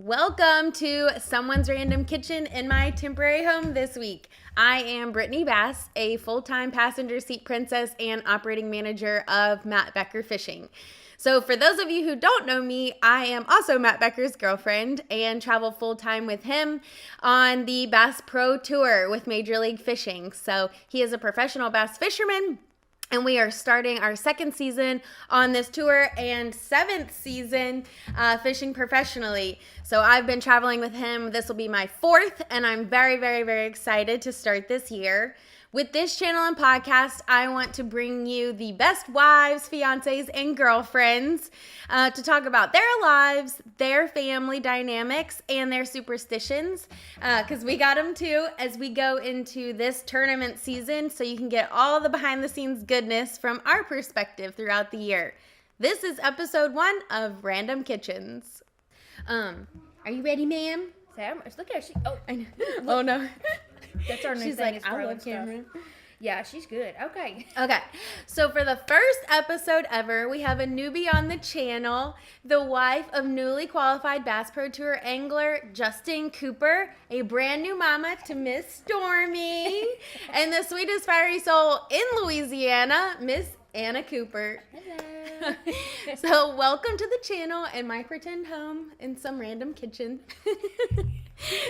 Welcome to Someone's Random Kitchen in my temporary home this week. I am Brittany Bass, a full-time passenger seat princess and operating manager of Matt Becker Fishing. So for those of you who don't know me, I am also Matt Becker's girlfriend and travel full-time with him on the Bass Pro Tour with Major League Fishing. So he is a professional bass fisherman, and we are starting our second season on this tour and seventh season fishing professionally. So I've been traveling with him. This will be my fourth, and I'm very, very, very excited to start this year. With this channel and podcast, I want to bring you the best wives, fiancés, and girlfriends to talk about their lives, their family dynamics, and their superstitions, because we got them too as we go into this tournament season, so you can get all the behind-the-scenes goodness from our perspective throughout the year. This is episode 1 of Random Kitchens. Are you ready, ma'am? Sam, look at her. I know. Oh, no. That's our new She's thing. like, I love camera. Yeah, she's good. Okay. Okay, so for the first episode ever, we have a newbie on the channel, the wife of newly qualified Bass Pro Tour angler Justin Cooper, a brand new mama to Miss Stormy, and the sweetest fiery soul in Louisiana, Miss Anna Cooper. Hello. So welcome to the channel and my pretend home in some random kitchen.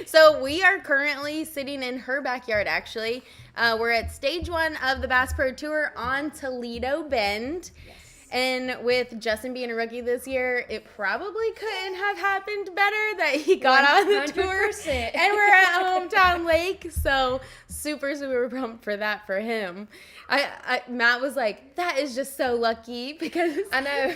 So we are currently sitting in her backyard, actually. We're at stage 1 of the Bass Pro Tour on Toledo Bend. Yes. And with Justin being a rookie this year, it probably couldn't have happened better that he got on the tour. 100%. And we're at Hometown Lake. So super, super pumped for that for him. Matt was like, that is just so lucky because I know.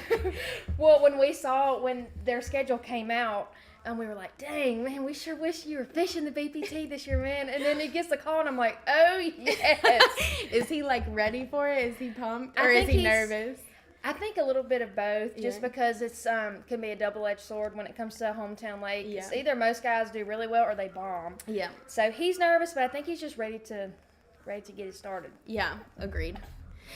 Well, when their schedule came out, and we were like, dang, man, we sure wish you were fishing the BPT this year, man. And then he gets the call, and I'm like, oh, yes. Is he, like, ready for it? Is he pumped? Or is he nervous? I think a little bit of both, just because it's can be a double-edged sword when it comes to Hometown Lake. Yeah. It's either most guys do really well or they bomb. Yeah. So he's nervous, but I think he's just ready to get it started. Yeah, agreed.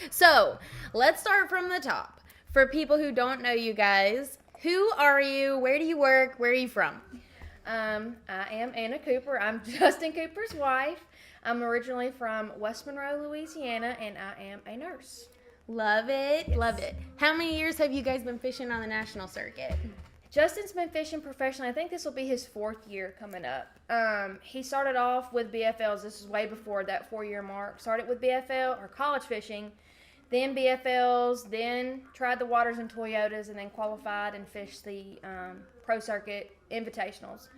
So let's start from the top. For people who don't know you guys, who are you? Where do you work? Where are you from? I am Anna Cooper. I'm Justin Cooper's wife. I'm originally from West Monroe, Louisiana, and I am a nurse. Love it. Yes. Love it. How many years have you guys been fishing on the national circuit? Justin's been fishing professionally. I think this will be his 4th year coming up. He started off with BFLs. This is way before that 4-year mark. Started with BFL or college fishing, then BFLs, then tried the waters in Toyotas, and then qualified and fished the pro circuit invitationals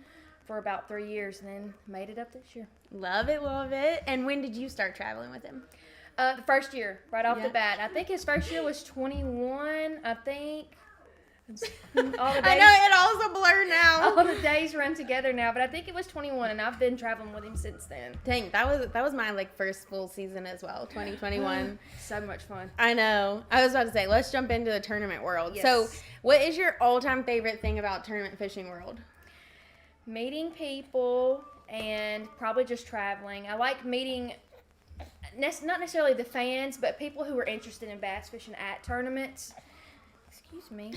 for about 3 years, and then made it up this year. Love it, love it. And when did you start traveling with him? The first year, right off the bat. I think his first year was 21, I think. All the days, I know, it all's a blur now. All the days run together now, but I think it was 21, and I've been traveling with him since then. Dang, that was my first full season as well, 2021. So much fun. I know. I was about to say, let's jump into the tournament world. Yes. So, what is your all-time favorite thing about tournament fishing world? Meeting people and probably just traveling. I like meeting not necessarily the fans, but people who are interested in bass fishing at tournaments. Excuse me.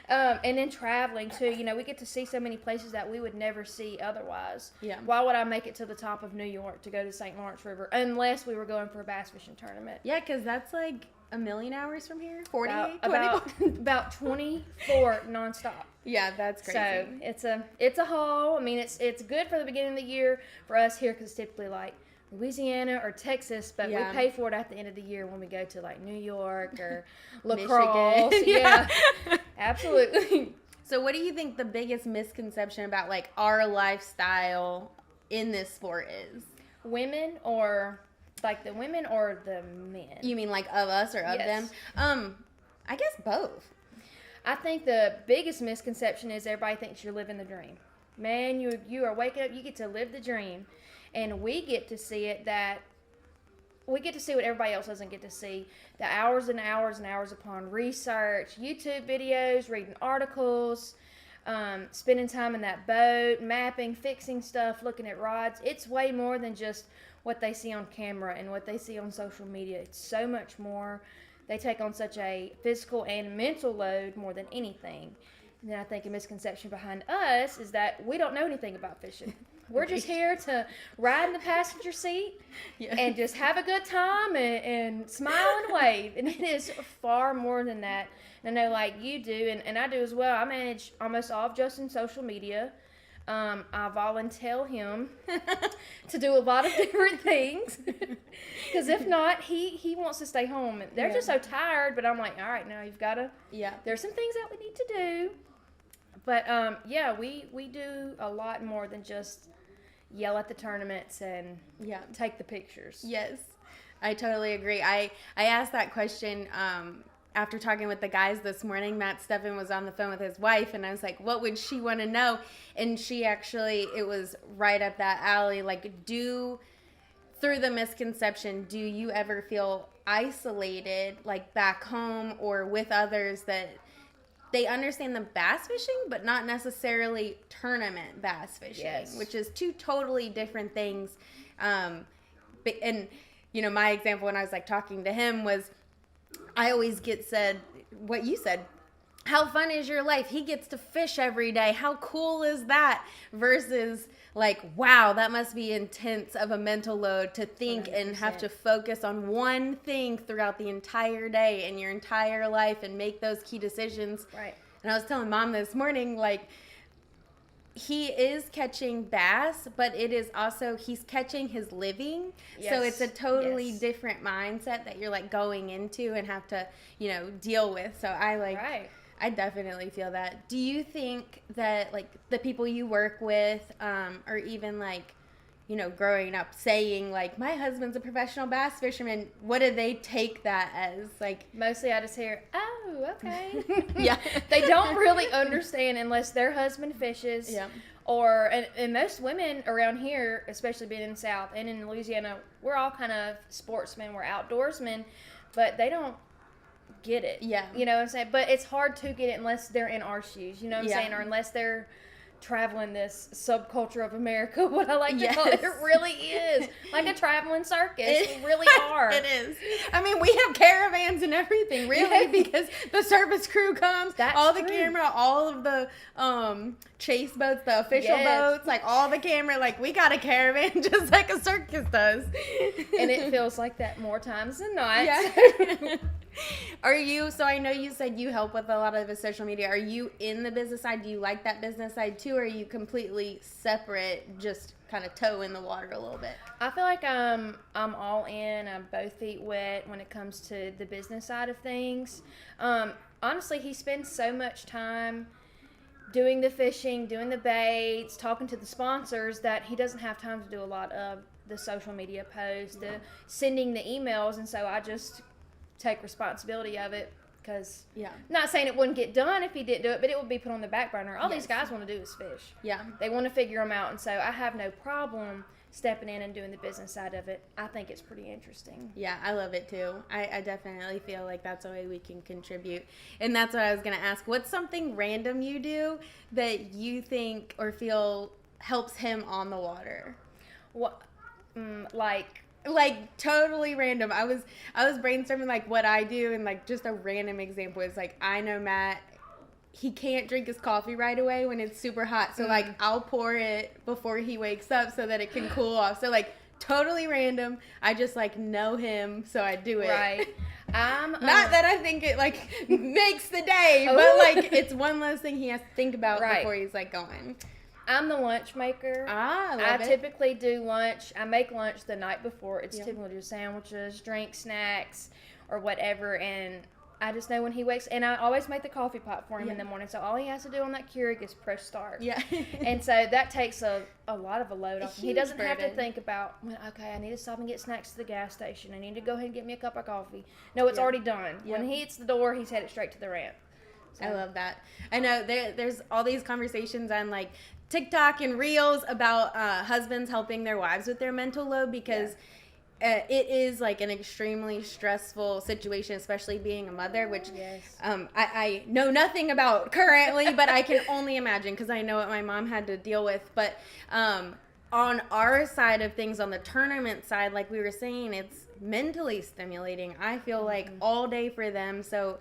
And then traveling too. You know, we get to see so many places that we would never see otherwise. Yeah. Why would I make it to the top of New York to go to St. Lawrence River unless we were going for a bass fishing tournament? Yeah, because that's like a million hours from here. 40, about 24 nonstop. Yeah, that's crazy. So it's a haul. I mean, it's good for the beginning of the year for us here because it's typically like Louisiana or Texas, but we pay for it at the end of the year when we go to like New York or LaCrosse. Yeah, absolutely. So what do you think the biggest misconception about like our lifestyle in this sport is? Women or like the women or the men? You mean like of us or of them? I guess both. I think the biggest misconception is everybody thinks you're living the dream. Man, you are waking up, you get to live the dream. And we get to see what everybody else doesn't get to see. The hours and hours and hours upon research, YouTube videos, reading articles, spending time in that boat, mapping, fixing stuff, looking at rods. It's way more than just what they see on camera and what they see on social media. It's so much more. They take on such a physical and mental load more than anything. And then I think a misconception behind us is that we don't know anything about fishing. We're just here to ride in the passenger seat and just have a good time and smile and wave. And it is far more than that. And I know, like you do, and I do as well, I manage almost all of Justin's social media. I volunteer him to do a lot of different things. Because if not, he wants to stay home. They're just so tired, but I'm like, all right, now you've got to, there's some things that we need to do. But, we do a lot more than just yell at the tournaments and take the pictures. Yes, I totally agree. I asked that question after talking with the guys this morning. Matt Steffen was on the phone with his wife, and I was like, what would she want to know? And she actually, it was right up that alley. Like, through the misconception, do you ever feel isolated, like back home or with others that they understand the bass fishing, but not necessarily tournament bass fishing, which is two totally different things. And, my example when I was like talking to him was, I always get said what you said. How fun is your life? He gets to fish every day. How cool is that? Versus like, wow, that must be intense of a mental load to think 100%. And have to focus on one thing throughout the entire day and your entire life and make those key decisions. Right. And I was telling Mom this morning, like, he is catching bass, but it is also, he's catching his living. Yes. So it's a totally different mindset that you're like going into and have to, deal with. So I definitely feel that. Do you think that like the people you work with, or even like, growing up saying like, my husband's a professional bass fisherman, what do they take that as? Like, mostly I just hear, oh, okay. Yeah. They don't really understand unless their husband fishes. Yeah. Or, and most women around here, especially being in the South and in Louisiana, we're all kind of sportsmen, we're outdoorsmen, but they don't get it. Yeah. You know what I'm saying? But it's hard to get it unless they're in our shoes, you know what I'm saying? Or unless they're traveling this subculture of America, what I like to call it. It really is. Like a traveling circus. We really are. It is. I mean, we have caravans and everything, really, because the service crew comes, all the camera, all of the chase boats, the official boats, like all the camera, like we got a caravan just like a circus does. And it feels like that more times than not. Yeah. So I know you said you help with a lot of the social media. Are you in the business side? Do you like that business side too? Or are you completely separate, just kind of toe in the water a little bit? I feel like I'm all in. I'm both feet wet when it comes to the business side of things. Honestly, he spends so much time doing the fishing, doing the baits, talking to the sponsors that he doesn't have time to do a lot of the social media posts, the sending the emails, and so I just take responsibility of it because not saying it wouldn't get done if he didn't do it, but it would be put on the back burner. All these guys want to do is fish. Yeah. They want to figure them out, and so I have no problem stepping in and doing the business side of it. I think it's pretty interesting. Yeah, I love it too. I definitely feel like that's a way we can contribute. And that's what I was going to ask. What's something random you do that you think or feel helps him on the water? What, like totally random. I was brainstorming like what I do, and like just a random example is like, I know Matt, he can't drink his coffee right away when it's super hot, so like I'll pour it before he wakes up so that it can cool off. So like totally random. I just like know him, so I do it. Right. Not that I think it like makes the day, but like it's one less thing he has to think about before he's like going. I'm the lunch maker. I typically do lunch. I make lunch the night before. It's typically just sandwiches, drinks, snacks, or whatever. And I just know when he wakes, and I always make the coffee pot for him in the morning. So all he has to do on that Keurig is press start. Yeah. And so that takes a lot of a load off. He doesn't have to think about, okay, I need to stop and get snacks to the gas station. I need to go ahead and get me a cup of coffee. No, it's already done. When he hits the door, he's headed straight to the ramp. So. I love that. I know there's all these conversations on like TikTok and Reels about husbands helping their wives with their mental load, because it is like an extremely stressful situation, especially being a mother, which I know nothing about currently, but I can only imagine because I know what my mom had to deal with. But on our side of things, on the tournament side, like we were saying, it's mentally stimulating. I feel like all day for them. So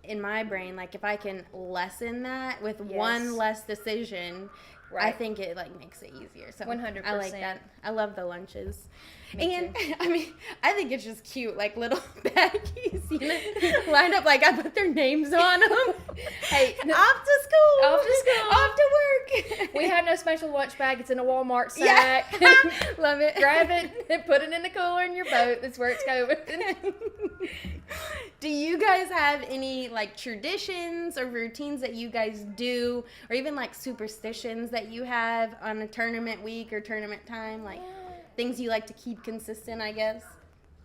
in my brain, like if I can lessen that with Yes. one less decision, I Right. think it like makes it easier. So 100%. I like that. I love the lunches. Me And too. I mean, I think it's just cute, like little baggies, you know, lined up like I put their names on them. Hey, off to school. Off to school. Off to work. We have no special lunch bag. It's in a Walmart Yeah. sack. Love it. Grab it and put it in the cooler in your boat. That's where it's going. Do you guys have any like traditions or routines that you guys do, or even like superstitions that you have on a tournament week or tournament time? Like things you like to keep consistent, I guess?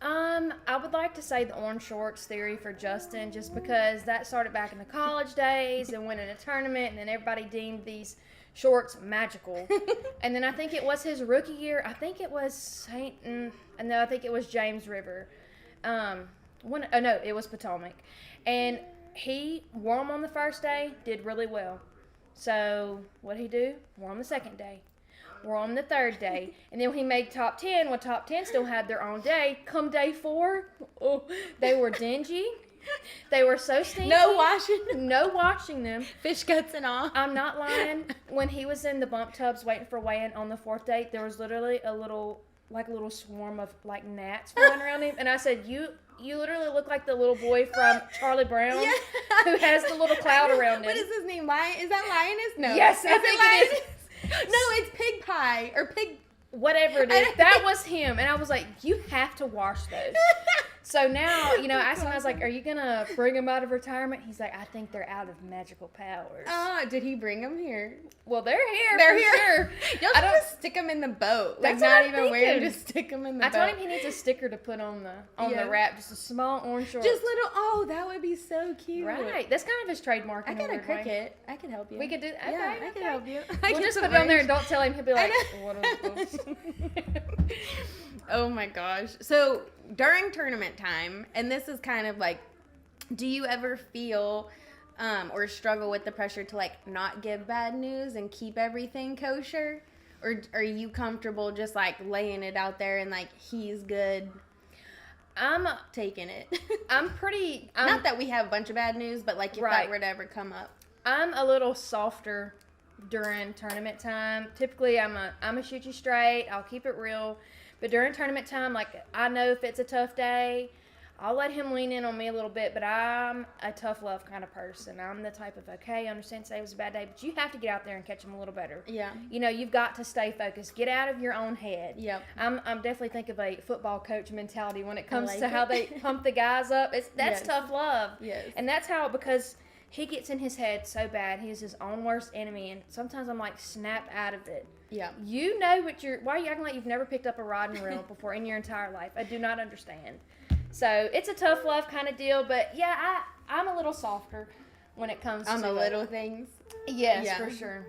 I would like to say the orange shorts theory for Justin, just because that started back in the college days and winning a tournament, and then everybody deemed these shorts magical. And then I think it was his rookie year. I think it was I think it was James River. It was Potomac. And he wore them on the first day, did really well. So what'd he do? Wore them the second day. Wore them the third day. And then when he made top 10, when top 10 still had their own day, come day 4, they were dingy. They were so stinky. No washing. No washing them. Fish guts and all. I'm not lying. When he was in the bump tubs waiting for weigh-in on the 4th day, there was literally a little swarm of like gnats flying around him. And I said, you literally look like the little boy from Charlie Brown who has the little cloud around him. What is his name? Is that Lioness? No. Yes, I think it is. No, it's Pig Pie or Pig. Whatever it is. That was him. And I was like, you have to wash those. So now, I asked him, I was like, are you going to bring them out of retirement? He's like, I think they're out of magical powers. Oh, did he bring them here? Well, they're here. They're for here. Sure. Y'all should just stick them in the boat. That's like, what not I'm even wear them, thinking. just stick them in the I boat. told him he needs a sticker to put on the wrap, just a small orange short. Just little, that would be so cute. Right. That's kind of his trademark. I in got a weird way. cricket. I can help you. We could do that. Yeah, Okay, I can help you. I We'll can just put put it on there orange- and don't tell him. He'll be like, I what is this? Oh my gosh. So during tournament time, and this is kind of like, do you ever feel or struggle with the pressure to like not give bad news and keep everything kosher? Or are you comfortable just like laying it out there and like he's good I'm taking it? Not that we have a bunch of bad news, but like if that were to ever come up. I'm a little softer during tournament time. Typically, I'm a shoot you straight. I'll keep it real. But during tournament time, like I know if it's a tough day, I'll let him lean in on me a little bit. But I'm a tough love kind of person. I'm the type of, okay, I understand today was a bad day, but you have to get out there and catch them a little better. Yeah. You've got to stay focused. Get out of your own head. Yep. I'm definitely think of a football coach mentality when it comes like to how they pump the guys up. That's Yes. tough love. Yes. And that's how, because he gets in his head so bad. He is his own worst enemy. And sometimes I'm like, snap out of it. Yeah. You know why are you acting like you've never picked up a rod and reel before in your entire life? I do not understand. So it's a tough love kind of deal. But yeah, I'm a little softer when it comes On to the little things. Yes, Yeah. for sure.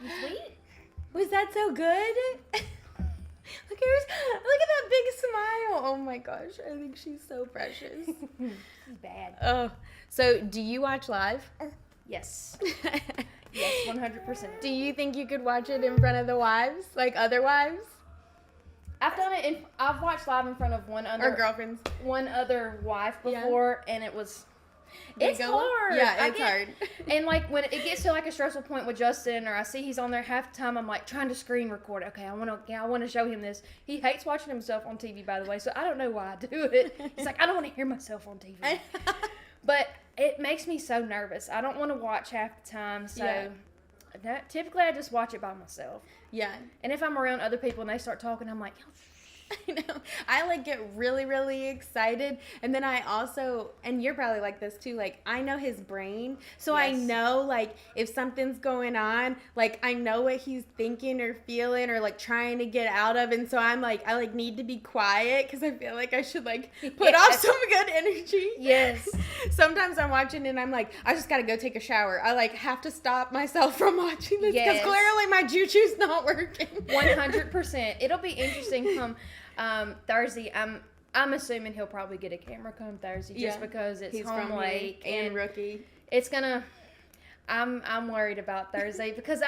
You sweet? Was that so good? Look at that big smile. Oh my gosh. I think she's so precious. He's bad. Oh. So do you watch live? Yes. Yes, 100%. Do you think you could watch it in front of the wives? Like other wives? I've done it. I've watched live in front of one Or girlfriends? other wife before, and it was. It's Go- hard. Yeah, it's hard. And like when it gets to like a stressful point with Justin, or I see he's on there half the time, I'm like trying to screen record. Okay, I want to show him this. He hates watching himself on TV, by the way, so I don't know why I do it. He's like, I don't want to hear myself on TV. But it makes me so nervous. I don't want to watch half the time, so typically I just watch it by myself. Yeah. And if I'm around other people and they start talking, I'm like, I know. I like get really, really excited. And then I also, and you're probably like this too, like I know his brain. So I Yes. know like if something's going on, like I know what he's thinking or feeling or like trying to get out of. And so I like need to be quiet because I feel like I should like put off some good energy. yes. Sometimes I'm watching and I'm like, I just got to go take a shower. I like have to stop myself from watching this because Yes. clearly my juju's not working. 100%. It'll be interesting come Thursday. I'm assuming he'll probably get a camera come Thursday just because it's He's home from lake and rookie. It's gonna. I'm worried about Thursday because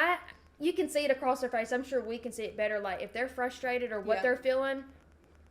you can see it across their face. I'm sure we can see it better. Like if they're frustrated or what Yeah. they're feeling,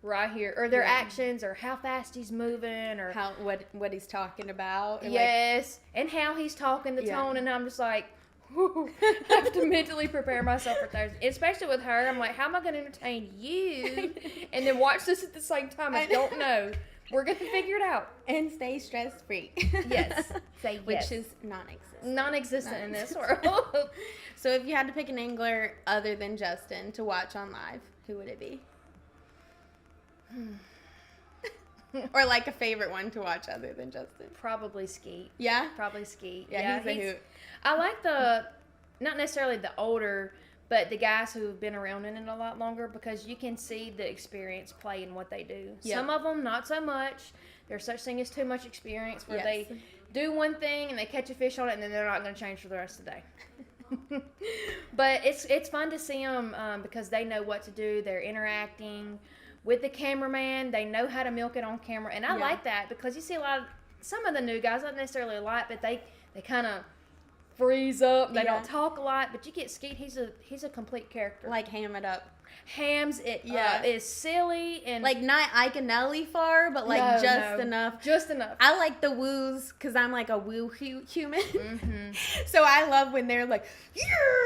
right here, or their actions, or how fast he's moving, or how what he's talking about. Yes, and how he's talking, the tone, and I'm just like, whew, I have to mentally prepare myself for Thursday. Especially with her, I'm like, how am I going to entertain you, and then watch this at the same time? I don't know. We're going to figure it out. And stay stress free. Yes, say which is non-existent. Non-existent in this world. So if you had to pick an angler other than Justin to watch on live, who would it be? Or like a favorite one to watch other than Justin? Probably Skeet. Yeah? Probably Skeet. Yeah, he's a hoot. I like not necessarily the older, but the guys who have been around in it a lot longer, because you can see the experience play in what they do. Yep. Some of them, not so much. There's such thing as too much experience, where they do one thing and they catch a fish on it, and then they're not going to change for the rest of the day. But it's fun to see them because they know what to do. They're interacting with the cameraman. They know how to milk it on camera, and I like that, because you see some of the new guys, not necessarily a lot, but they kind of freeze up. They don't talk a lot, but you get Skeet. He's a complete character. Like ham it up. Hams it up. Is silly and like not Iconelli far, but like enough. Just enough. I like the woos because I'm like a woo human. Mm-hmm. So I love when they're like, yeah.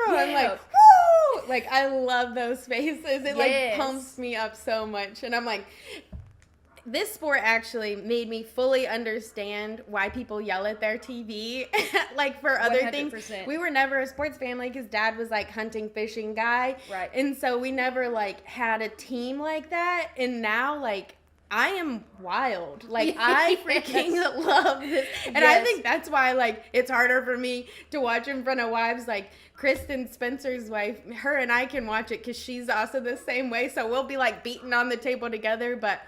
I'm like, woo! Like I love those faces. It like pumps me up so much, and I'm like, this sport actually made me fully understand why people yell at their TV, like for other 100%. Things. We were never a sports family because Dad was like hunting, fishing guy. Right. And so we never like had a team like that. And now like I am wild. Like I freaking love this. And I think that's why like it's harder for me to watch in front of wives. Like Kristen Spencer's wife, her and I can watch it because she's also the same way. So we'll be like beating on the table together. But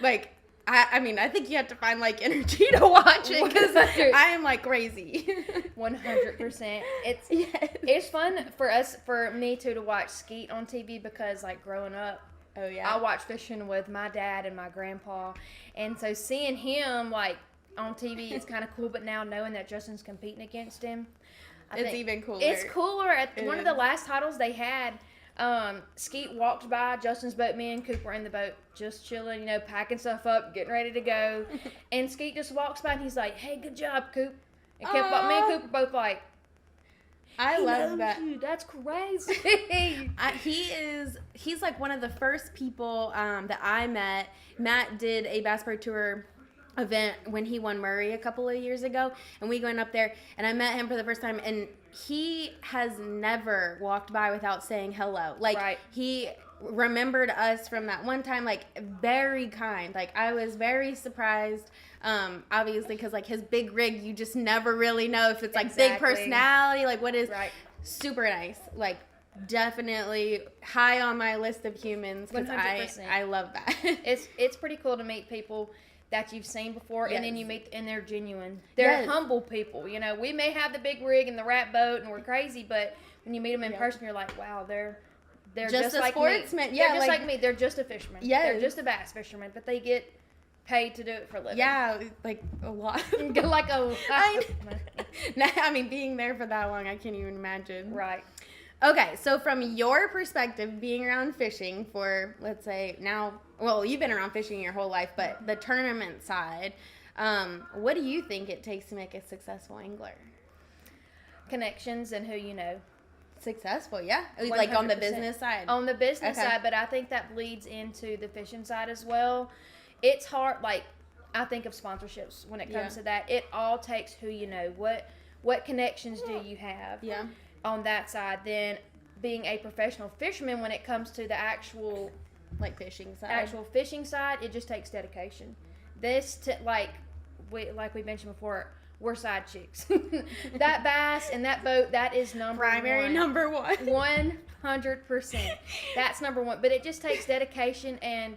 like, I mean, I think you have to find, like, energy to watch it, because I am, like, crazy. 100%. It's fun for me, too, to watch Skeet on TV, because, like, growing up, I watched fishing with my dad and my grandpa, and so seeing him, like, on TV is kind of cool, but now knowing that Justin's competing against him, it's even cooler. It's cooler. At one of the last titles they had, Skeet walked by Justin's boat. Me and Cooper in the boat, just chilling, packing stuff up, getting ready to go. And Skeet just walks by and he's like, "Hey, good job, Coop." And me and Cooper both like, I love that. You. That's crazy. He's like one of the first people that I met. Matt did a Bass Pro Tour event when he won Murray a couple of years ago, and we went up there, and I met him for the first time, and he has never walked by without saying hello. Like he remembered us from that one time, like very kind. Like I was very surprised, obviously, because like his big rig, you just never really know if it's like big personality, like what is super nice. Like definitely high on my list of humans, because I love that. It's pretty cool to meet people that you've seen before, and then you meet, and they're genuine. They're humble people. We may have the big rig and the rat boat, and we're crazy, but when you meet them in person, you're like, wow, they're just a like sportsman. Me. They're just like me. They're just a fisherman. Yeah, they're just a bass fisherman, but they get paid to do it for a living. Yeah, like a lot. Like a lot. I mean, being there for that long, I can't even imagine. Right. Okay, so from your perspective, being around fishing for, let's say, you've been around fishing your whole life, but the tournament side, what do you think it takes to make a successful angler? Connections and who you know. Successful, yeah. 100%. Like on the business side? On the business side, but I think that bleeds into the fishing side as well. It's hard, like, I think of sponsorships when it comes to that. It all takes who you know. What connections do you have? Yeah. On that side, then being a professional fisherman, when it comes to the actual fishing side, it just takes dedication. Like we mentioned before, we're side chicks. That bass and that boat, that is primary number one. 100%. That's number one. But it just takes dedication, and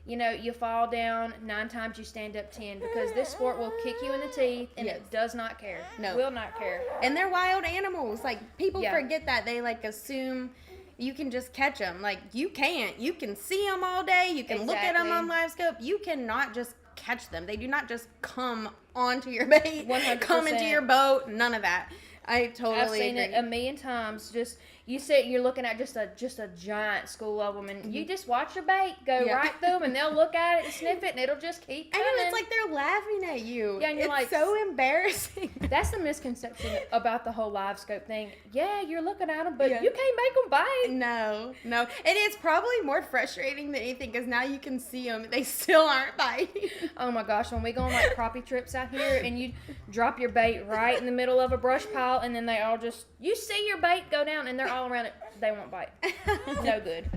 you fall down 9 times, you stand up 10, because this sport will kick you in the teeth, and it does not care. No. Will not care. And they're wild animals. Like, people forget that. They, like, assume you can just catch them. Like, you can't. You can see them all day. You can look at them on live scope. You cannot just catch them. They do not just come onto your bait, 100%. come into your boat. None of that. I totally I've seen agree. it a million times. Just, you sit, you're looking at just a giant school of them, and you just watch your bait go right through them, and they'll look at it and sniff it, and it'll just keep coming. And it's like they're laughing at you. Yeah, and you're it's like, so embarrassing. That's the misconception about the whole live scope thing. Yeah, you're looking at them, but you can't make them bite. No. And it's probably more frustrating than anything because now you can see them. They still aren't biting. Oh my gosh, when we go on like crappie trips out here and you drop your bait right in the middle of a brush pile and then they all just, you see your bait go down and they're all around it, they won't bite. No good.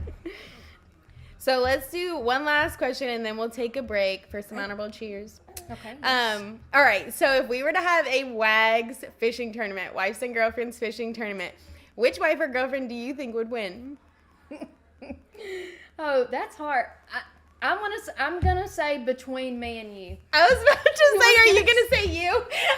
So let's do one last question and then we'll take a break for some honorable cheers. Okay. All right. So if we were to have a WAGS fishing tournament, wives and girlfriends fishing tournament, which wife or girlfriend do you think would win? Oh, that's hard. I'm gonna say between me and you. I was about to say, are you gonna say you?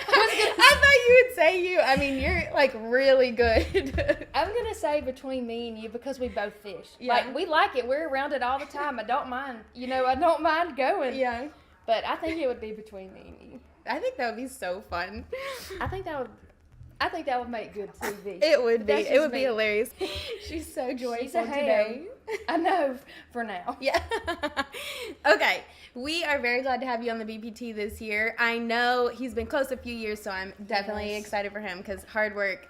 I thought you would say you. I mean, you're like really good. I'm gonna say between me and you because we both fish. Yeah. Like we like it. We're around it all the time. I don't mind. I don't mind going. Yeah. But I think it would be between me and you. I think that would be so fun. I think that would make good TV. It would be. It would be me. hilarious. She's so joyful She's a today. I know, for now. Yeah. Okay. We are very glad to have you on the BPT this year. I know he's been close a few years, so I'm definitely excited for him because hard work,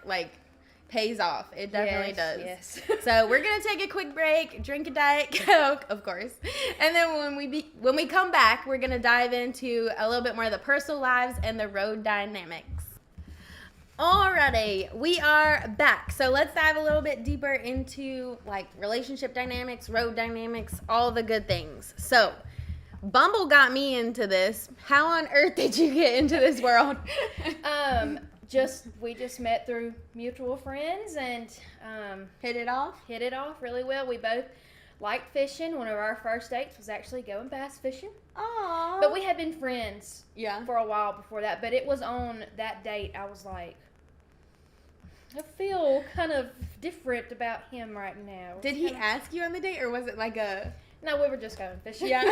pays off. It definitely does. Yes. So we're going to take a quick break, drink a Diet Coke, of course. And then when we come back, we're going to dive into a little bit more of the personal lives and the road dynamics. Alrighty, we are back. So let's dive a little bit deeper into relationship dynamics, road dynamics, all the good things. So Bumble got me into this. How on earth did you get into this world? We just met through mutual friends and Hit it off really well. We both liked fishing. One of our first dates was actually going bass fishing. Aww. But we had been friends Yeah. for a while before that. But it was on that date I was like, I feel kind of different about him right now. Did he ask you on the date, or was it like a... No, we were just going fishing. Yeah.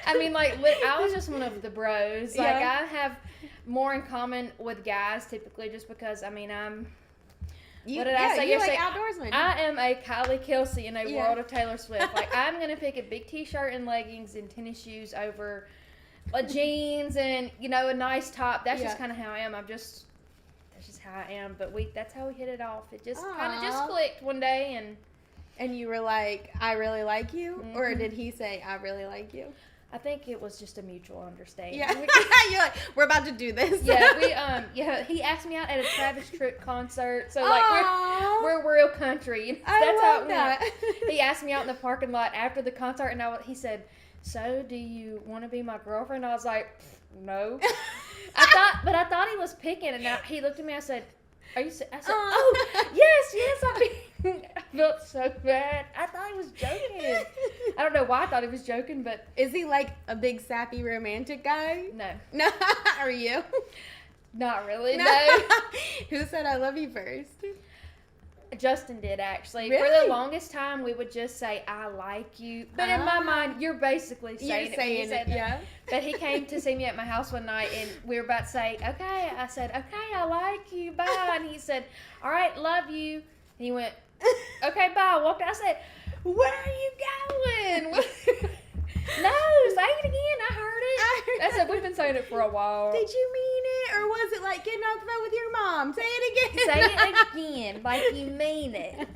I mean, I was just one of the bros. Yeah. I have more in common with guys typically just because, I mean, what did I say? You're yesterday? outdoorsman. I am a Kylie Kelsey in a world of Taylor Swift. I'm going to pick a big t-shirt and leggings and tennis shoes over jeans and, a nice top. That's just kind of how I am. That's just how I am. But that's how we hit it off. It just kind of just clicked one day and you were like, I really like you? Mm-hmm. Or did he say, I really like you? I think it was just a mutual understanding. Yeah. You're like, we're about to do this. Yeah, he asked me out at a Travis Tritt concert. So we're real country. That's how it went. He asked me out in the parking lot after the concert and he said, "So, do you want to be my girlfriend?" I was like, "No." I thought he was picking and he looked at me and I said, "Are you?" I said, "Oh, yes, I felt so bad. I thought he was joking. I don't know why I thought he was joking, but is he like a big sappy romantic guy? No. Are you? Not really. No. Who said I love you first? Justin did actually. Really? For the longest time, we would just say "I like you," but in my mind, you're basically saying it. Yeah. But he came to see me at my house one night, and we were about to say, "Okay." I said, "Okay, I like you. Bye." And he said, "All right, love you." And he went, "Okay, bye." I walked out. I said, "Where are you going?" No, say it again. I heard it. I said, we've been saying it for a while. Did you mean it? Or was it like getting on the phone with your mom? Say it again. Say it again, like you mean it.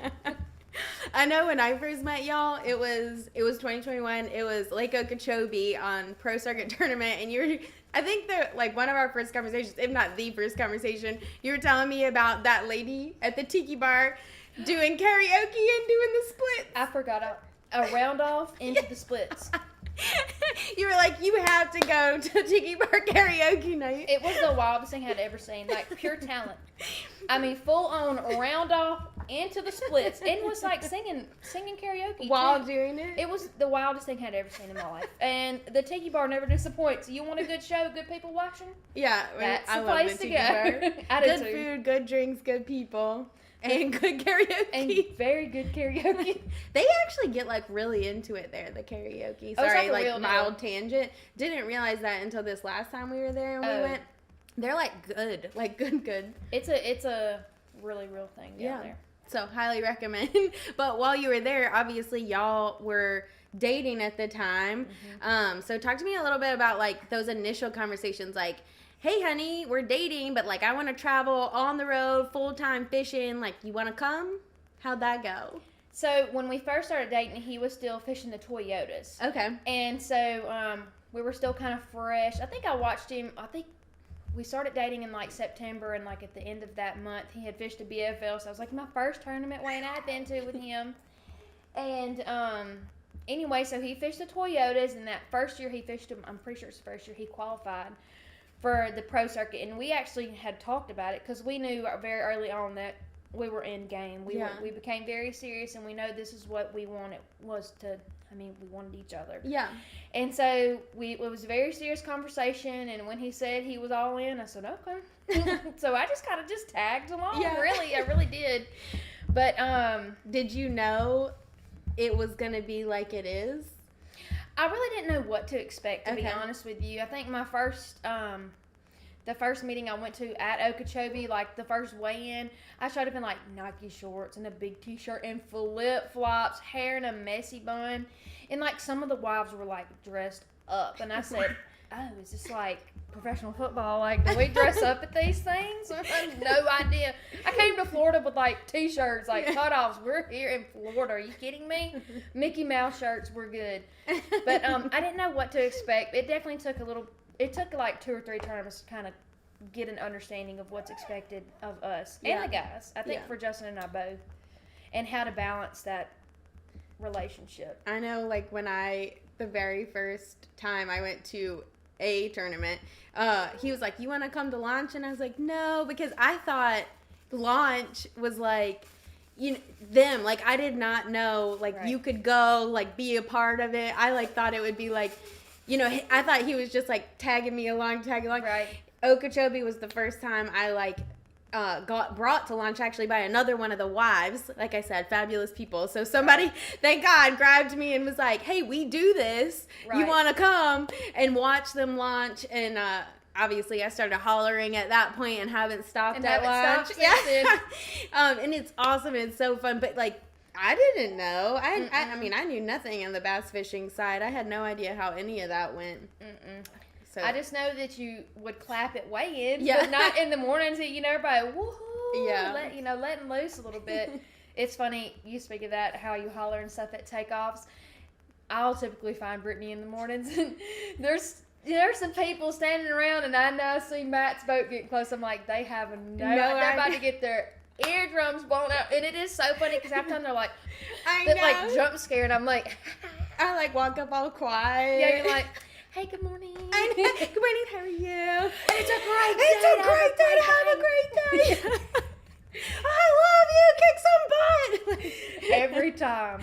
I know when I first met y'all, it was 2021. It was Lake Okeechobee on Pro Circuit Tournament. And I think that one of our first conversations, if not the first conversation, you were telling me about that lady at the tiki bar doing karaoke and doing the splits. I forgot a round off into the splits. You were like, you have to go to Tiki Bar karaoke night. It was the wildest thing I'd ever seen. Pure talent. I mean, full on round off into the splits. And it was like singing karaoke. While doing it? It was the wildest thing I'd ever seen in my life. And the Tiki Bar never disappoints. You want a good show, good people watching? Yeah. That's I the love place the Tiki to go. Bar. I do good too. Food, good drinks, good people. And good karaoke. And very good karaoke. They actually get really into it there, the karaoke. Oh, Sorry, it's mild tangent. Didn't realize that until this last time we were there and we went. They're good. Good. It's a really real thing down there. So highly recommend. But while you were there, obviously y'all were dating at the time. So talk to me a little bit about like those initial conversations, like, hey honey, we're dating, but like I want to travel on the road full-time fishing, like you want to come? How'd that go? So when we first started dating, he was still fishing the Toyotas. Okay. And so we were still kind of fresh. I think we started dating in like September, and like at the end of that month, he had fished a BFL. So I was like my first tournament weighing I'd been to with him. And anyway, so he fished the Toyotas, and that first year he fished them, I'm pretty sure it's the first year he qualified for the pro circuit. And we actually had talked about it because we knew very early on that we were in game. We became very serious, and we know this is what we wanted we wanted each other. Yeah. And so it was a very serious conversation, and when he said he was all in, I said, okay. So I just kind of tagged along, really. I really did. But did you know it was going to be like it is? I really didn't know what to expect, to be honest with you. I think my first the first meeting I went to at Okeechobee, like the first weigh-in, I showed up in like Nike shorts and a big t-shirt and flip-flops, hair in a messy bun. And like some of the wives were like dressed up. And I said, oh, is this like professional football? Like, do we dress up at these things? I had no idea. I came to Florida with like t-shirts, like cutoffs. We're here in Florida. Are you kidding me? Mickey Mouse shirts were good. But I didn't know what to expect. It definitely took like 2 or 3 tournaments to kind of get an understanding of what's expected of us and the guys. I think for Justin and I both, and how to balance that relationship. I know, like the very first time I went to a tournament, he was like, you want to come to launch? And I was like, no, because I thought launch was like, them. Like, I did not know, like, you could go, like, be a part of it. I, like, thought it would be, like, I thought he was just, like, tagging along. Right. Okeechobee was the first time I, like, got brought to lunch actually by another one of the wives. Like I said, fabulous people. So somebody, thank God, grabbed me and was like, hey, we do this. Right. You want to come and watch them launch? And obviously I started hollering at that point and haven't stopped at launch. And it's awesome and it's so fun. But, like, I didn't know. I mean, I knew nothing on the bass fishing side. I had no idea how any of that went. So I just know that you would clap at weigh-in, but not in the morning until everybody woohoo, letting loose a little bit. It's funny you speak of that, how you holler and stuff at takeoffs. I'll typically find Brittany in the mornings, and there's some people standing around, and I see Matt's boat getting close. I'm like, they have no idea. They're about to get their eardrums blown out, and it is so funny because half the time they're like, like jump scared. I'm like, I like walk up all quiet. Yeah, you're like, hey, good morning. Good morning, how are you? It's a great day. Have a great day. I love you. Kick some butt. Every time.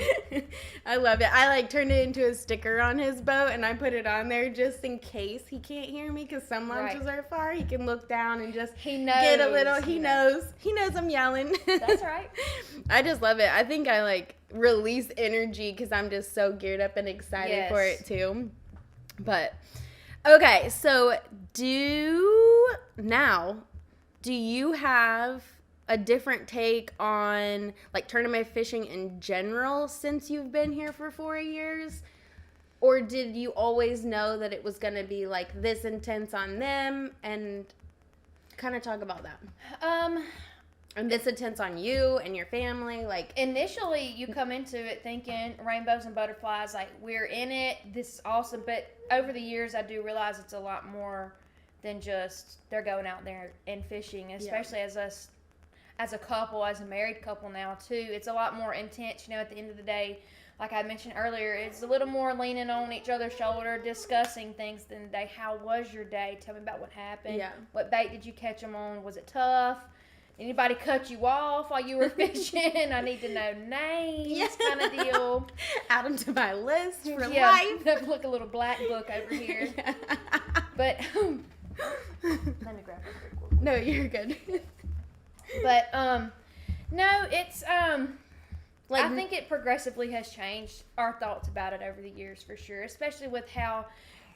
I love it. I turned it into a sticker on his boat, and I put it on there just in case he can't hear me, because some launches are far. He can look down and just get a little. He knows I'm yelling. That's right. I just love it. I think I release energy because I'm just so geared up and excited for it too. But okay, so do you have a different take on tournament fishing in general since you've been here for 4 years? Or did you always know that it was going to be this intense on them? And kind of talk about that. And this intense on you and your family? Initially, you come into it thinking rainbows and butterflies, we're in it, this is awesome. But over the years, I do realize it's a lot more than just they're going out there and fishing, especially as a couple, as a married couple now, too. It's a lot more intense, at the end of the day. Like I mentioned earlier, it's a little more leaning on each other's shoulder, discussing things than the day. How was your day? Tell me about what happened. Yeah. What bait did you catch them on? Was it tough? Anybody cut you off while you were fishing? I need to know names, kind of deal. Add them to my list for life. Look, a little black book over here. But let me grab it. No, you're good. But no, it's I think it progressively has changed our thoughts about it over the years, for sure, especially with how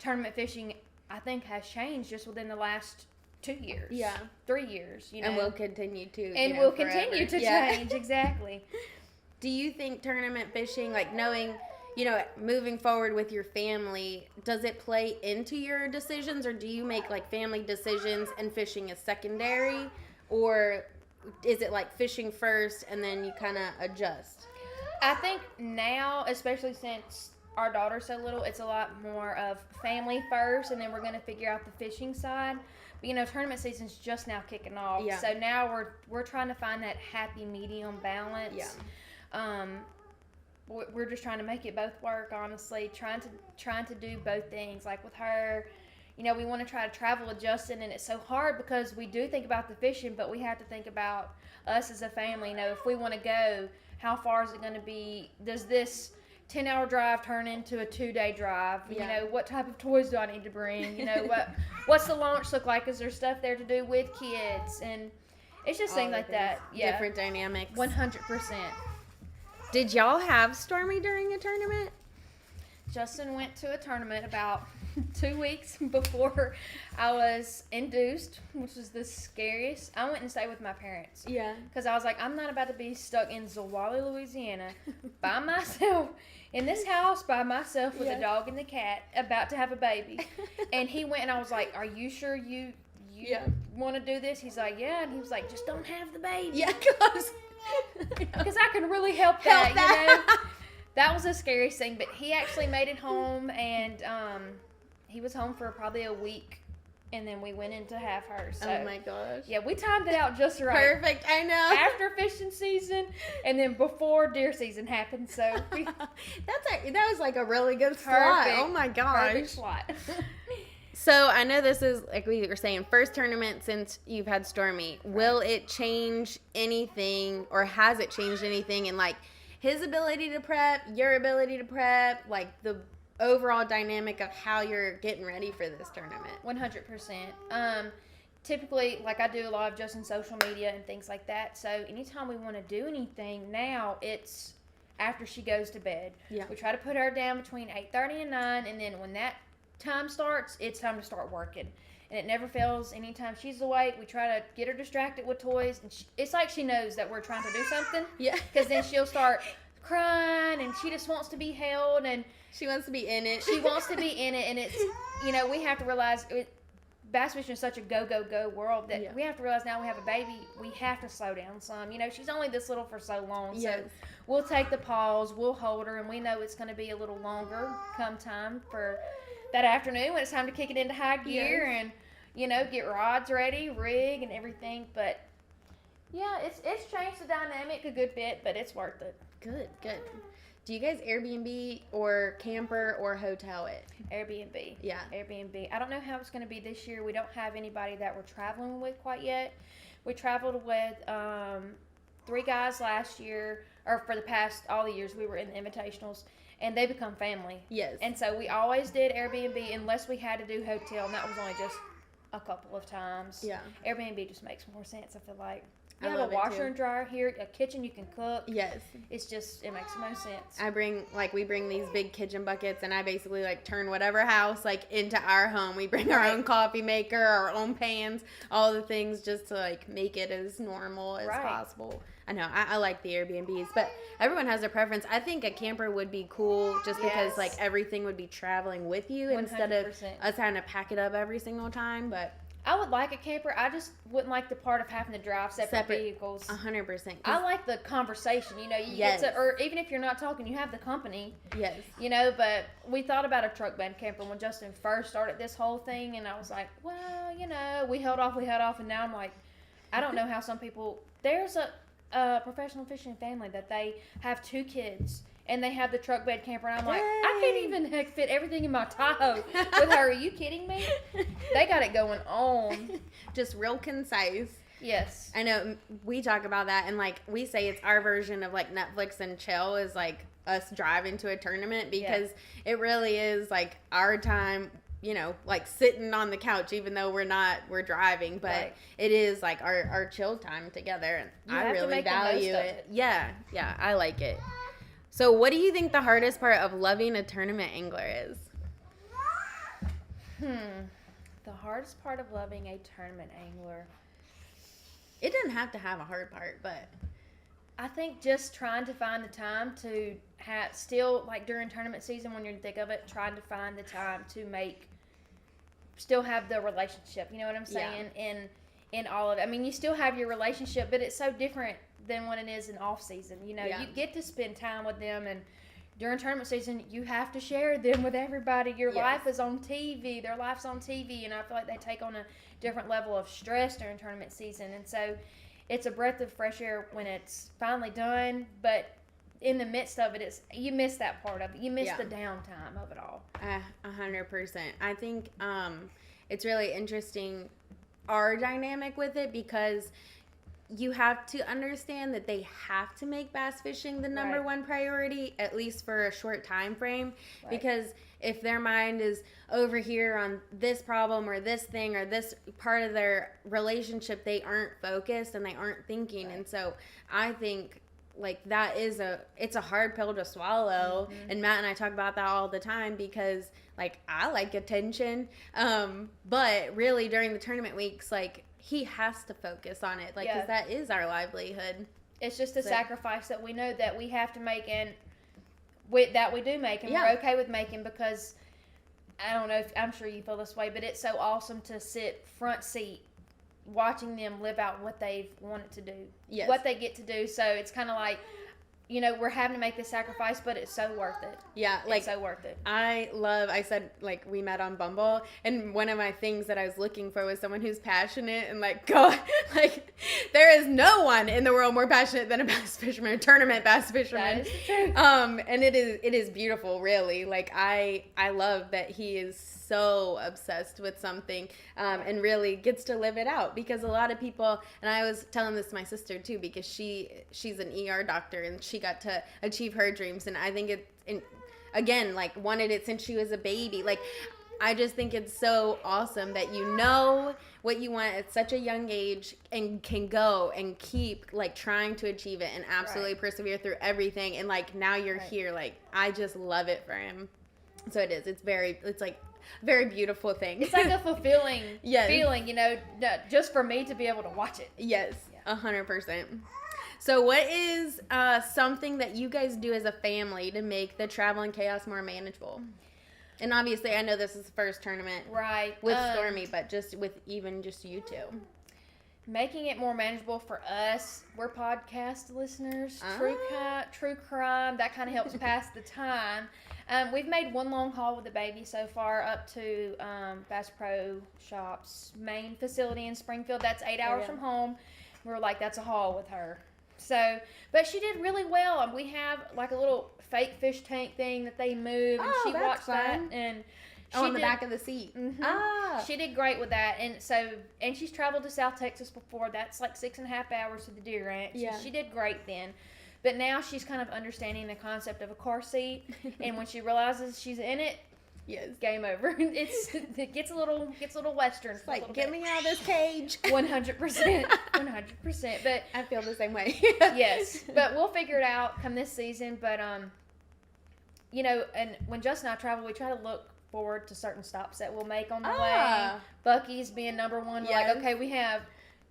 tournament fishing, I think, has changed just within the last 2 years. Yeah. 3 years, And we'll continue to. And we'll continue to change, exactly. Do you think tournament fishing, like knowing, moving forward with your family, does it play into your decisions, or do you make like family decisions and fishing is secondary, or is it like fishing first and then you kind of adjust? I think now, especially since our daughter's so little, it's a lot more of family first, and then we're going to figure out the fishing side. But, tournament season's just now kicking off. Yeah. So now we're trying to find that happy medium balance. Yeah. We're just trying to make it both work, honestly, trying to do both things. Like with her, we want to try to travel with Justin, and it's so hard because we do think about the fishing, but we have to think about us as a family. If we want to go, how far is it going to be? Does this 10-hour drive turn into a 2-day drive? Yeah. What type of toys do I need to bring? What's the launch look like? Is there stuff there to do with kids? And it's just things like that. Yeah. Different dynamics. 100%. Did y'all have Stormy during a tournament? Justin went to a tournament about 2 weeks before I was induced, which was the scariest. I went and stayed with my parents. Yeah. Because I was like, I'm not about to be stuck in Zwolle, Louisiana by myself, in this house by myself with a dog and the cat, about to have a baby. And he went, and I was like, are you sure you want to do this? He's like, yeah. And he was like, just don't have the baby. Yeah, because I can really help that. That was the scariest thing. But he actually made it home, and he was home for probably a week, and then we went in to have her. So, oh my gosh. Yeah, we timed it out just right. Perfect, I know. After fishing season, and then before deer season happened. So that was like a really good slot. Oh my gosh. Perfect slot. So I know this is, like we were saying, first tournament since you've had Stormy. Will it change anything, or has it changed anything in like his ability to prep, your ability to prep, like the overall dynamic of how you're getting ready for this tournament? 100%. Typically, like I do a lot of Justin's social media and things like that. So anytime we want to do anything now, it's after she goes to bed. Yeah. We try to put her down between 8:30 and 9, and then when that time starts, it's time to start working. And it never fails. Anytime she's awake, we try to get her distracted with toys. And it's like she knows that we're trying to do something. Yeah. Because then she'll start crying, and she just wants to be held, and she wants to be in it. She wants to be in it, and it's, we have to realize bass fishing is such a go world that we have to realize now we have a baby, we have to slow down some. She's only this little for so long. Yes. So we'll take the pause, we'll hold her, and we know it's going to be a little longer come time for that afternoon when it's time to kick it into high gear and, get rods ready, rig and everything. But yeah, it's changed the dynamic a good bit, but it's worth it. Good. Do you guys Airbnb or camper or hotel it? Airbnb. Yeah. Airbnb. I don't know how it's going to be this year. We don't have anybody that we're traveling with quite yet. We traveled with 3 guys last year, or for the past all the years we were in the invitationals, and they become family. Yes. And so we always did Airbnb unless we had to do hotel, and that was only just a couple of times. Yeah. Airbnb just makes more sense, I feel like. I You have love a it washer too. and dryer here, a kitchen you can cook. Yes. It makes the most sense. We bring these big kitchen buckets, and I basically turn whatever house into our home. We bring our own coffee maker, our own pans, all the things just to make it as normal as possible. I know, I like the Airbnbs, but everyone has their preference. I think a camper would be cool just because everything would be traveling with you 100%. Instead of us having to pack it up every single time, but I would like a camper. I just wouldn't like the part of having to drive separate vehicles. 100%. I like the conversation. You get to, or even if you're not talking, you have the company. Yes. But we thought about a truck bed camper when Justin first started this whole thing, and I was like, well, we held off, and now I'm like, I don't know how some people. There's a professional fishing family that they have 2 kids. And they have the truck bed camper, and I'm like, I can't even fit everything in my Tahoe with her. Are you kidding me? They got it going on. Just real concise. Yes. I know we talk about that, and we say it's our version of Netflix and chill is us driving to a tournament, because it really is our time, sitting on the couch, even though we're driving, but it is our chill time together, and I really value it. Yeah, I like it. So what do you think the hardest part of loving a tournament angler is? The hardest part of loving a tournament angler. It doesn't have to have a hard part, but I think just trying to find the time to have, still, like during tournament season when you're in the thick of it, trying to find the time to still have the relationship. You know what I'm saying? In all of it. I mean, you still have your relationship, but it's so different than when it is in off season. You know, you get to spend time with them, and during tournament season, you have to share them with everybody. Your life is on TV. Their life's on TV, and I feel like they take on a different level of stress during tournament season. And so it's a breath of fresh air when it's finally done, but in the midst of it, you miss that part of it. You miss the downtime of it all. 100%. I think it's really interesting, our dynamic with it, because you have to understand that they have to make bass fishing the number one priority, at least for a short time frame, because if their mind is over here on this problem or this thing or this part of their relationship, they aren't focused and they aren't thinking. And so I think like that is it's a hard pill to swallow. And Matt and I talk about that all the time, because like I like attention, but really during the tournament weeks, like he has to focus on it, like because that is our livelihood. It's just a sacrifice that we know that we have to make, and that we do make, and we're okay with making, because I don't know if, I'm sure you feel this way, but it's so awesome to sit front seat watching them live out what they've wanted to do, what they get to do. So it's kind of like, you know, we're having to make this sacrifice, but it's so worth it. Yeah, like, it's so worth it. I said, like, we met on Bumble, and one of my things that I was looking for was someone who's passionate, and, like, like, there is no one in the world more passionate than a bass fisherman, a tournament bass fisherman. That is true. And it is beautiful, really. Like, I love that he is so obsessed with something, and really gets to live it out, because a lot of people, and I was telling this to my sister, too, because she's an ER doctor, and she got to achieve her dreams, and I think again, like, wanted it since she was a baby. Like, I just think it's so awesome that you know what you want at such a young age and can go and keep, like, trying to achieve it and absolutely persevere through everything, and, like, now you're here. Like, I just love it for him. So it's like very beautiful thing. It's like a fulfilling feeling, you know, just for me to be able to watch it. Yes, 100%. So what is something that you guys do as a family to make the travel and chaos more manageable? And obviously, I know this is the first tournament with Stormy, but just with even just you two. Making it more manageable for us, we're podcast listeners, true crime, that kind of helps pass the time. We've made one long haul with the baby so far, up to Bass Pro Shop's main facility in Springfield. That's 8 hours from home. We were like, that's a haul with her. So, but she did really well. And we have like a little fake fish tank thing that they move, and she watched that, and on the back of the seat. She did great with that, and she's traveled to South Texas before. That's like 6.5 hours to the deer ranch. Yeah. She did great then. But now she's kind of understanding the concept of a car seat, and when she realizes she's in it, game over. It gets a little Western. It's like, get me out of this cage. 100%. 100%. But I feel the same way. Yes. But we'll figure it out come this season. But, you know, and when Justin and I travel, we try to look forward to certain stops that we'll make on the way. Buc-ee's being number one. We're like, okay, we have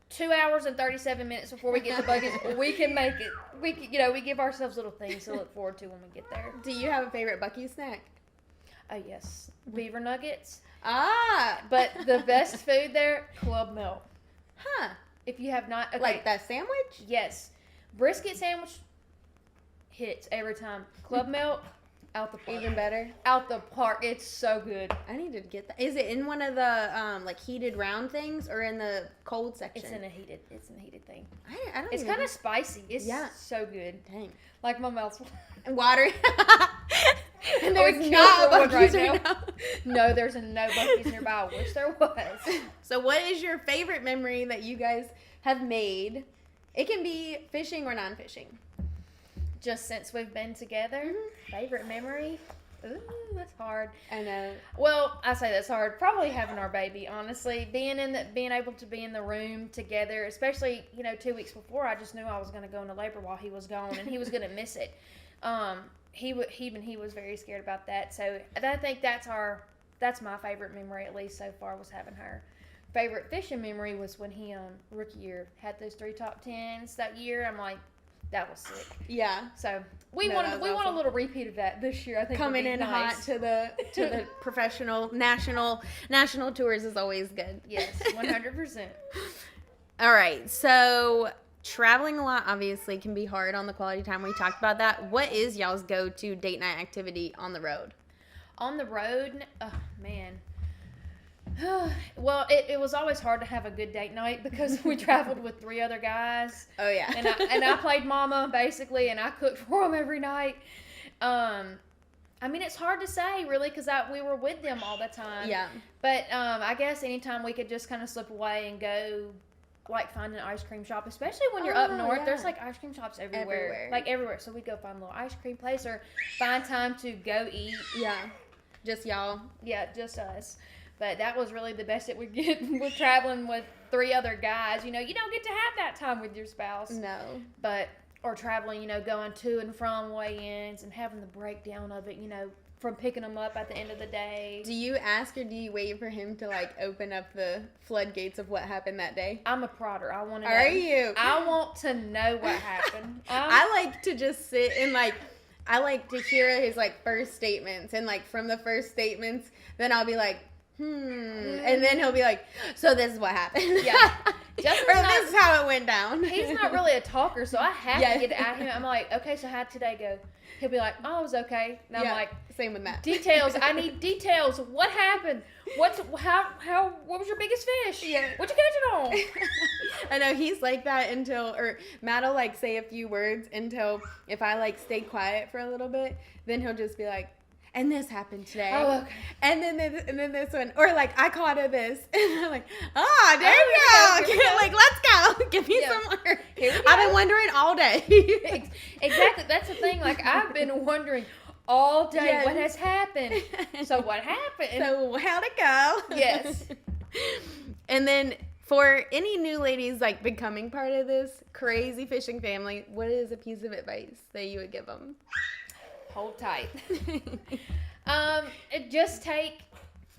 2 hours and 37 minutes before we get to Buc-ee's. We can make it. We give ourselves little things to look forward to when we get there. Do you have a favorite Buc-ee's snack? Oh, yes. Beaver nuggets. But the best food there, Club Milk. If you have not... Okay. Like that sandwich? Yes. Brisket sandwich hits every time. Club Milk, out the park. Even better? Out the park. It's so good. I need to get that. Is it in one of the like heated round things, or in the cold section? It's in a heated thing. I don't It's kind of spicy. It's so good. Dang. Like my mouth's watering. And there's not Buc-ee's right now. No, there's no Buc-ee's nearby. I wish there was. So what is your favorite memory that you guys have made? It can be fishing or non-fishing. Just since we've been together. Favorite memory? Ooh, that's hard. I know. Well, I say that's hard. Probably having our baby, honestly. Being able to be in the room together, especially, 2 weeks before, I just knew I was going to go into labor while he was gone, and he was going to miss it. He was very scared about that. So I think that's our that's my favorite memory, at least so far, was having her. Favorite fishing memory was when he, rookie year, had those 3 top 10s that year. I'm like, that was sick. Yeah. So we want a little repeat of that this year. I think coming in nice. hot to the professional national tours is always good. Yes, 100%. All right, so traveling a lot obviously can be hard on the quality time. We talked about that. What is y'all's go-to date night activity on the road? On the road, oh man. Well, it was always hard to have a good date night because we traveled with 3 other guys. Oh yeah. And I played mama basically, and I cooked for them every night. I mean, it's hard to say really because we were with them all the time. Yeah. But I guess anytime we could just kind of slip away and go, like, find an ice cream shop, especially when you're up north. Yeah. There's like ice cream shops everywhere. Like everywhere. So we go find a little ice cream place or find time to go eat. Yeah. Just y'all. Yeah, just us. But that was really the best it would get with traveling with 3 other guys. You know, you don't get to have that time with your spouse. No. But, or traveling, you know, going to and from weigh-ins and having the breakdown of it, you know, from picking them up at the end of the day. Do you ask or do you wait for him to, like, open up the floodgates of what happened that day? I'm a prodder. I want to know. Are you? I want to know what happened. I like to just sit and, like, I like to hear his, like, first statements. And, like, from the first statements, then I'll be like, and then he'll be like, so this is what happened. Yeah. Or this is how it went down. He's not really a talker, so I have to get at him. I'm like, okay, so how'd today go? He'll be like, oh, it was okay. And I'm like, same with Matt. Details. I need details. What happened? What was your biggest fish? Yeah. What'd you catch it on? I know he's like that or Matt'll like say a few words until if I like stay quiet for a little bit, then he'll just be like, and this happened today. Oh, okay. And then this one. Or, like, I caught her this. And I'm like, there you go. Like, let's go. Give me some more. I've been wondering all day. Exactly. That's the thing. Like, I've been wondering all day what has happened. So, what happened? So, how'd it go? Yes. And then, for any new ladies, like, becoming part of this crazy fishing family, what is a piece of advice that you would give them? Hold tight. Just take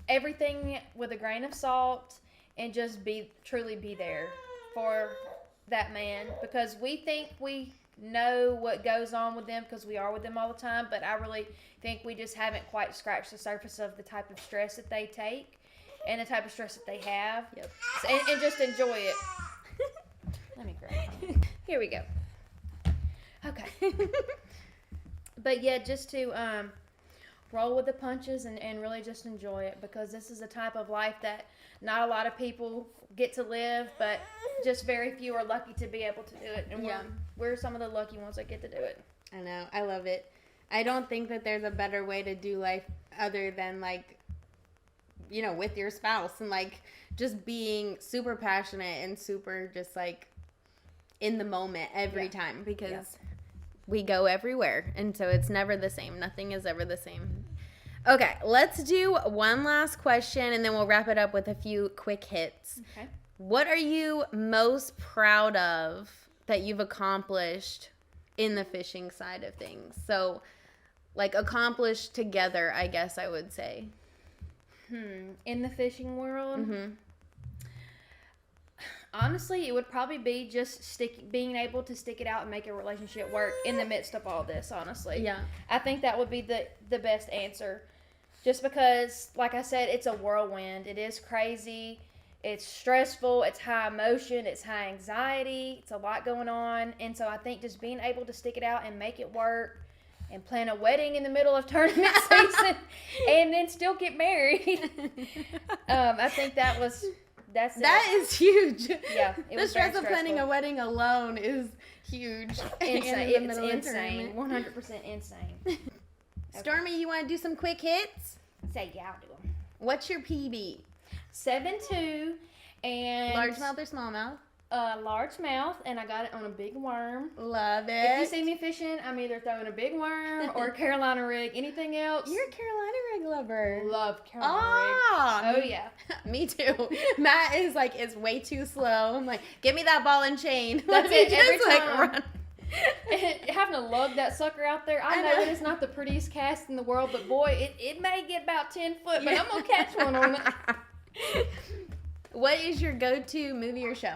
everything with a grain of salt and just truly be there for that man, because we think we know what goes on with them because we are with them all the time, but I really think we just haven't quite scratched the surface of the type of stress that they take and the type of stress that they have. Yep. And just enjoy it. Let me grab it. Here we go. Okay. But yeah, just to roll with the punches and really just enjoy it, because this is a type of life that not a lot of people get to live, but just very few are lucky to be able to do it. And we're some of the lucky ones that get to do it. I know. I love it. I don't think that there's a better way to do life other than, like, you know, with your spouse and, like, just being super passionate and super just, like, in the moment every time, because we go everywhere, and so it's never the same. Nothing is ever the same. Okay, let's do one last question, and then we'll wrap it up with a few quick hits. Okay. What are you most proud of that you've accomplished in the fishing side of things? So, like, accomplished together, I guess I would say. In the fishing world? Mm-hmm. Honestly, it would probably be just being able to stick it out and make a relationship work in the midst of all this, honestly. Yeah. I think that would be the best answer. Just because, like I said, it's a whirlwind. It is crazy. It's stressful. It's high emotion. It's high anxiety. It's a lot going on. And so I think just being able to stick it out and make it work and plan a wedding in the middle of tournament season and then still get married. I think that is huge. Yeah, the stress of planning a wedding alone is huge. Insane. It's insane. 100% insane. Okay. Stormy, you want to do some quick hits? Say yeah, I'll do them. What's your PB? 7.2 and Largemouth or smallmouth? Largemouth, and I got it on a big worm. Love it. If you see me fishing, I'm either throwing a big worm or a Carolina rig. Anything else? You're a Carolina rig lover. Love Carolina rig. Oh yeah. Me too. Matt is like, it's way too slow. I'm like, give me that ball and chain. That's it. Every time. Run. Having to lug that sucker out there. I know it's not the prettiest cast in the world, but boy, it may get about 10 foot, but I'm going to catch one on it. What is your go-to movie or show?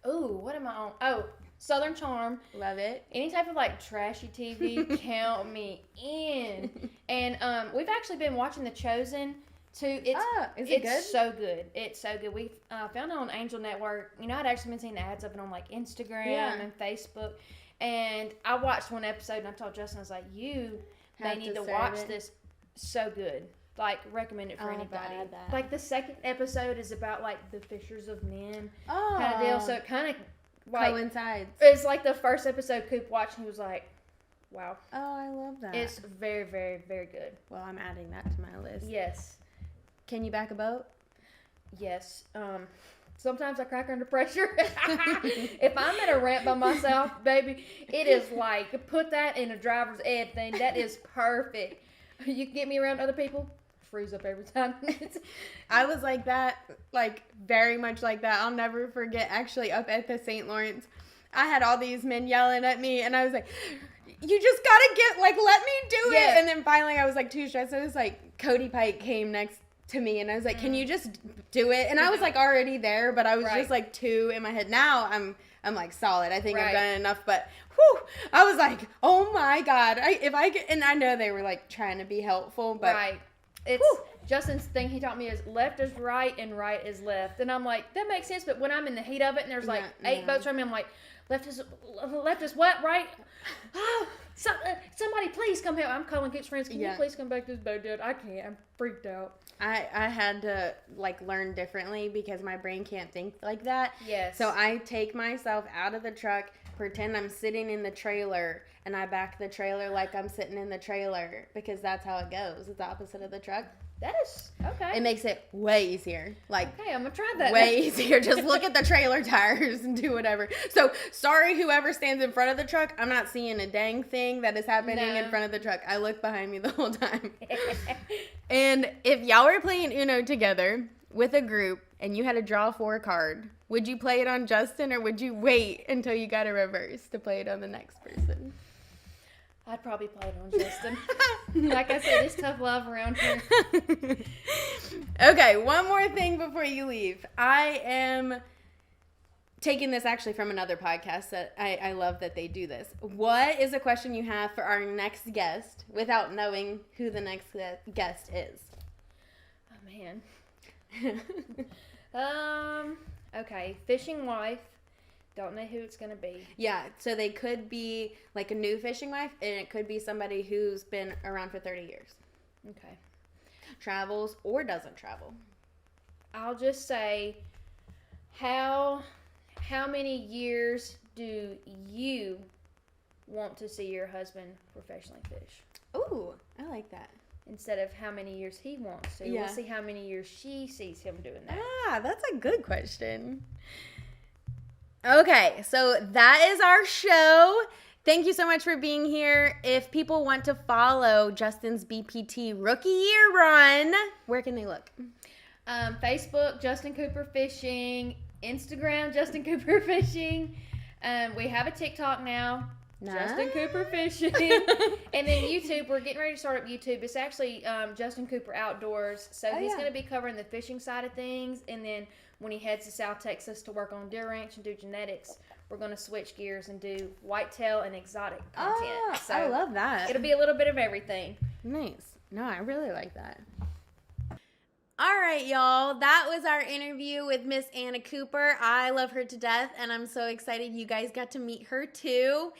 Ooh, what am I on? Oh, Southern Charm. Love it. Any type of like trashy TV, count me in. And we've actually been watching The Chosen too. Is it good? It's so good. It's so good. We found it on Angel Network. You know, I'd actually been seeing ads of it on like Instagram and Facebook. And I watched one episode and I told Justin, I was like, you may need to watch this. So good. Like, recommend it for anybody. Like, the second episode is about like the fishers of men kind of deal. So it kind of like coincides. It's like the first episode Coop watched and he was like, wow. Oh, I love that. It's very, very, very good. Well, I'm adding that to my list. Yes. Can you back a boat? Yes. Sometimes I crack under pressure. If I'm at a ramp by myself, baby, it is like, put that in a driver's ed thing. That is perfect. You can get me around other people, freeze up every time. I was like that, like very much like that. I'll never forget, actually, up at the St. Lawrence, I had all these men yelling at me, and I was like, you just gotta get, like, let me do it. And then finally I was like too stressed. So it was like Cody Pike came next to me, and I was like, can you just do it? And I was like already there, but I was just like too in my head. Now I'm like solid. I think I've done enough, but whew, I was like, oh my God. And I know they were like trying to be helpful, but it's Justin's thing he taught me is left is right and right is left. And I'm like, that makes sense, but when I'm in the heat of it and there's like 8 boats around me, I'm like, left is what, right? Oh, somebody please come help. I'm calling Coop's friends. Can you please come back to this boat, dude? I can't. I'm freaked out. I had to like learn differently because my brain can't think like that. Yes. So I take myself out of the truck, pretend I'm sitting in the trailer, and I back the trailer like I'm sitting in the trailer because that's how it goes. It's the opposite of the truck. That is okay. It makes it way easier. Like, okay, I'm gonna try that. Way easier. Just look at the trailer tires and do whatever. So sorry, whoever stands in front of the truck. I'm not seeing a dang thing that is happening in front of the truck. I look behind me the whole time. And if y'all were playing Uno together with a group and you had to draw for a card, would you play it on Justin or would you wait until you got a reverse to play it on the next person? I'd probably play it on Justin. Like I said, it's tough love around here. Okay, one more thing before you leave. I am taking this actually from another podcast that I love that they do this. What is a question you have for our next guest without knowing who the next guest is? Oh, man. Okay, fishing wife. Don't know who it's going to be. Yeah, so they could be like a new fishing wife, and it could be somebody who's been around for 30 years. Okay. Travels or doesn't travel. I'll just say, how many years do you want to see your husband professionally fish? Ooh, I like that. Instead of how many years he wants to. Yeah. We'll see how many years she sees him doing that. Ah, that's a good question. Okay, so that is our show. Thank you so much for being here. If people want to follow Justin's BPT Rookie Year Run, where can they look? Facebook, Justin Cooper Fishing. Instagram, Justin Cooper Fishing. We have a TikTok now. Nice. Justin Cooper Fishing. And then YouTube, we're getting ready to start up YouTube. It's actually Justin Cooper Outdoors. So he's going to be covering the fishing side of things. And then when he heads to South Texas to work on deer ranch and do genetics, we're going to switch gears and do whitetail and exotic content. Oh, so I love that. It'll be a little bit of everything. Nice. No, I really like that. All right, y'all. That was our interview with Miss Anna Cooper. I love her to death, and I'm so excited you guys got to meet her too.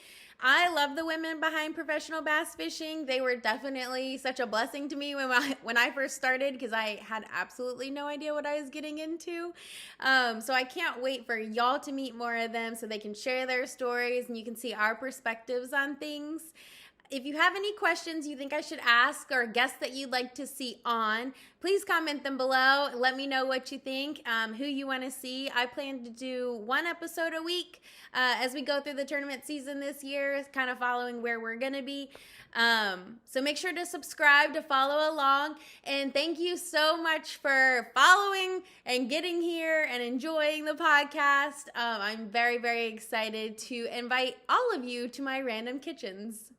I love the women behind Professional Bass Fishing. They were definitely such a blessing to me when I first started because I had absolutely no idea what I was getting into. So I can't wait for y'all to meet more of them so they can share their stories and you can see our perspectives on things. If you have any questions you think I should ask or guests that you'd like to see on, please comment them below. Let me know what you think, who you want to see. I plan to do one episode a week as we go through the tournament season this year, kind of following where we're going to be. So make sure to subscribe to follow along. And thank you so much for following and getting here and enjoying the podcast. I'm very, very excited to invite all of you to my random kitchens.